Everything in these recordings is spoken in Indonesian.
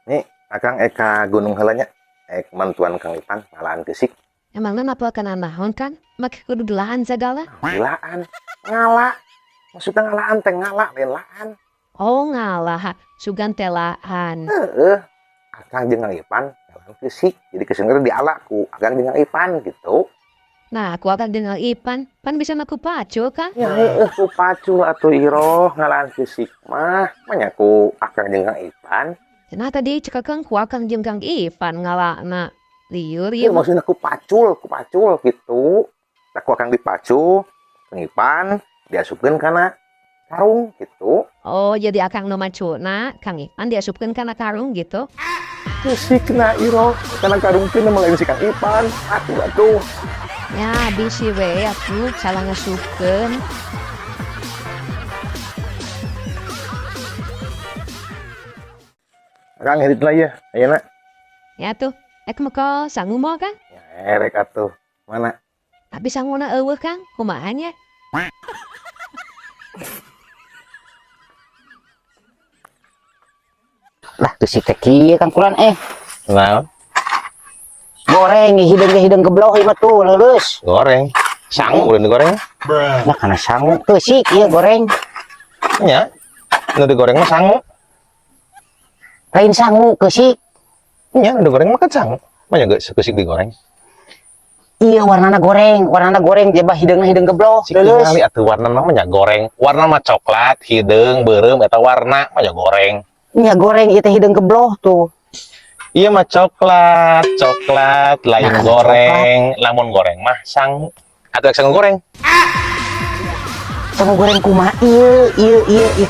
Nih, Akang Eka Gunung Helanya, mantuan Kang Ipan, ngalaan gesik. Emangnya apa kena nahon kan? Mak kudu delahan segala. Gilaan, ngala. Maksudnya ngalaan teh ngala, lain laan. Oh ngalah, sugan telahan. Akang jeung Kang Ipan, ngalaan gesik. Jadi kesengernya diala ku, Akang jeung Kang Ipan gitu. Nah, aku akan dengar Ipan. Pan bisa maku pacu kan? Ya ku pacul atuh Iroh, ngalaan gesik mah. Manya ku Akang jeung Kang Ipan. Nah tadi cekakang ku akan jengkang Ipan ngalakna. Liur Ya, ieu mah. maksudnya ku pacul gitu. Aku akan dipacu, Kang Ipan, diasupkeun kana karung gitu. Oh jadi akang nu macuna, Kang Ipan diasupkeun kana karung gitu. Gesikna Iro, karena karung teh lain si Kang Ipan. Atuh. Ya bisi we aku salah ngasupkeun. Kang edit lah ya, ayeuna. Ya tuh, ek meko sangu moal kan? Ya erek atuh. Mana? Tapi sanguna eueuh Kang, kumahan ya? Lah tuh si teki kan kulan Nah, goreng hidung geblok ieu tuh leuleus. goreng. Sangu udah digoreng. Nah kana sangu tuh sih ieu goreng. Ya. Nu digoreng mah sangu. Lain sangu keusik. Ya, nu digoreng mah kan sangu. Manya geus keusik digoreng. Iya warnana goreng jebah hidung geblok Sik leuleus. tingali atuh warna mah nya goreng. Warna mah coklat, hideung, beureum eta warna mah nya goreng. Nya goreng ieu teh hidung geblok tuh. Iya mah coklat, lain Nah, goreng, lamun goreng mah sangu. Atau sangu goreng. Sangu goreng kumaha ieu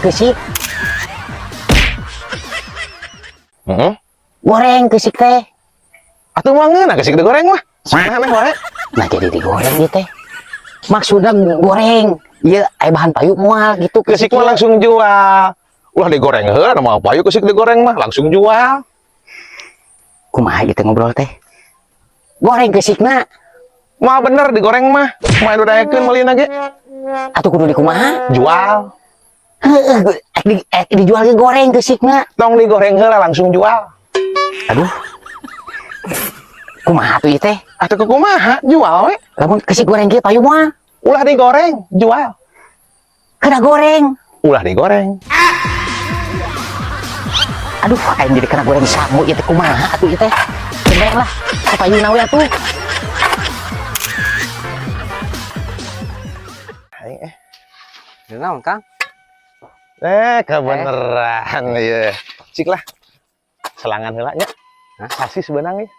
keusik. Heeh. Goreng keusik teh. Atuh mah ngeuna geus digoreng mah. Aneh wae. Nah jadi digoreng ieu teh. Maksudna goreng. Ieu aya bahan payu moal gitu Geusik mah langsung jual. Ulah digoreng heula mah payu geusik digoreng mah langsung jual. Kumaha ieu teh ngobrol teh. Goreng keusikna. Mah bener digoreng mah. Mah daekeun meulina ge. Atuh kudu dikumaha? Jual. Heeh, dijual ge goreng keusikna. Tong digoreng heula langsung jual. Aduh. Kumaha tuh ieu teh? Atuh kumaha? Jual we. Lamun keusik goreng kieu payu moal. Ulah digoreng, jual. Kena goreng. Ulah digoreng. Aduh, aing jadi kena goreng sangu ieu teh kumaha atuh ieu teh? Cendereng lah, ka payuna we atuh. Aing Naon Kang? kebeneran ieu. Cik lah. Selangan heula nya. Hah? Sasis beunang ieu.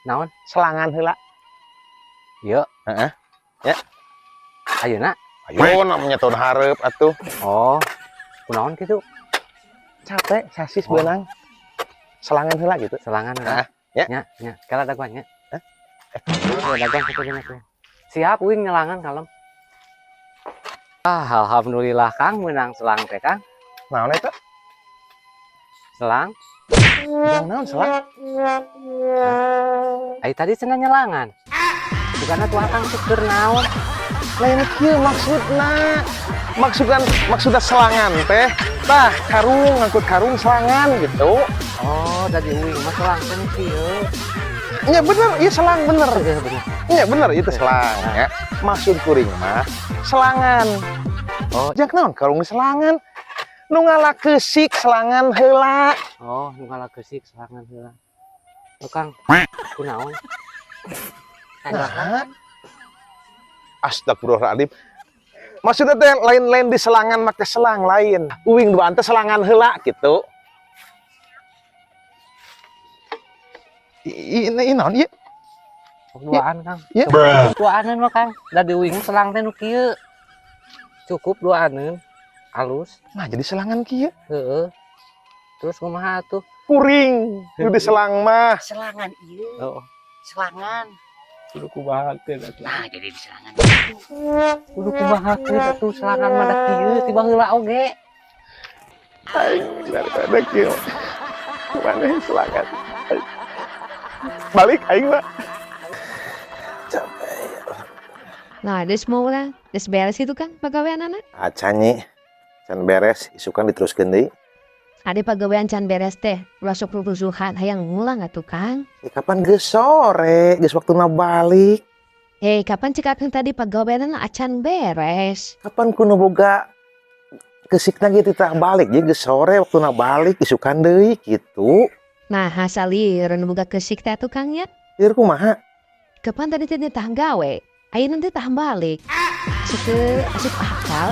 Naon? Selangan heula. Ieu. Heeh. Ya. Ayeuna. Ayo namanya tahun hareup atuh. Oh. Kunaon kitu? Capek sasis Oh. beunang. Selangan heula gitu. Selangan Ah, ya. Nya. Kala daguan nya. Hah? Daguan kitu dina tuh. Siap uing nyelangan kalem. Alhamdulillah Kang menang selang teh Kang. Naon eta? Selang. Naon selang? Ai tadi cenah nyelangan. Bukanna tuh Kang keur naon? Lain kieu maksudna selangan teh. Tah, karung ngangkut karung selangan gitu. Oh, dari uing mah selang teh kieu. Nya bener, ieu selang bener. Iya bener. Nya bener itu selang ya. Maksud kuring mah selangan. Oh, Jak naon karung selangan. Nu ngalah keusik selangan heula. oh, nu ngalah keusik selangan heula. Oh Kang, kunaon? Nah, astagfirullahaladzim. Maksudnya teh lain-lain di selangan make selang lain. Uing duaan teh selangan heula gitu. Ini naon ieu? Duaan Kang. Ya. Duaaneun mah Kang. Dari uing selang teh nu kieu. Cukup duaaneun. Alus. Nah, jadi selangan kieu. Heeh. Terus kumaha tuh? Puring. Nu di selang mah. Selangan ieu, Oh, selangan. kudu kumaha teh atuh. Nah, jadi di selangan. Kudu kumaha teh atuh selangan mah da kieu tiba heula oge. Aing daripada kieu. Mana selangan. Balik aing mah. Nah, des mau lah, des beres itu kan pegawai anak. Acanyi can beres isukan diteruskeun deui. Ada pegawaian can beres teh. Rasuk rusuhan hayang ngulang atuh Kang. Kapan geus sore, geus waktuna balik. Kapan cik Akang tadi pegawaian acan beres? Kapan kuno boga kesikna gitu tah balik jadi geus sore waktuna balik isukan deui kitu. Nah, hasalir nu boga kesik teh atuh Kang ya. Ieu kumaha? Kapan tadi teh tah gawe? Ayeuna teh tah balik. Asup akal.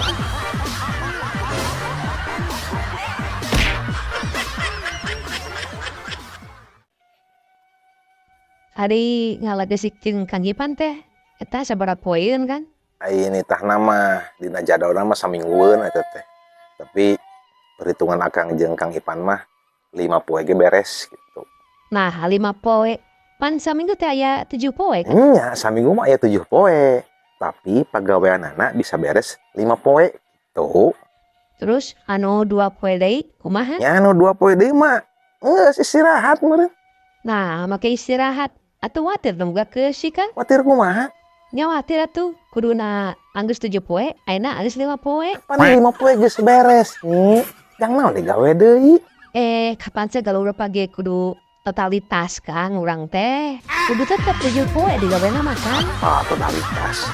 Hari ngalagesik jeung Kang Ipan teh. Eta sabaraha poeun kan? Ini tah nama dina jadwalna mah saminggueun eta teh. Tapi perhitungan Akang jeung Kang Ipan mah 5 poe ge beres gitu. Nah, 5 poe. Pan saminggu teh aya 7 poe kan? Nya, saminggu mah aya 7 poe. Tapi pagaweanana bisa beres 5 poe. Tuh, Terus anu 2 poe deui kumaha? nya anu 2 poe deui mah geus istirahat meureun. Nah, make istirahat. Atuh watir dong boga kesik kan? Watir kumaha? Nya watir atuh. Kuduna anggeus 7 poe, ayeuna anggeus 5 poe. Pan 5 poe geus beres. Nih, jang naon digawe deui. Kapan sih kalau udah pagi kudu totalitas Kang urang teh. Kudu tetep 7 poe digawena makan. Totalitas.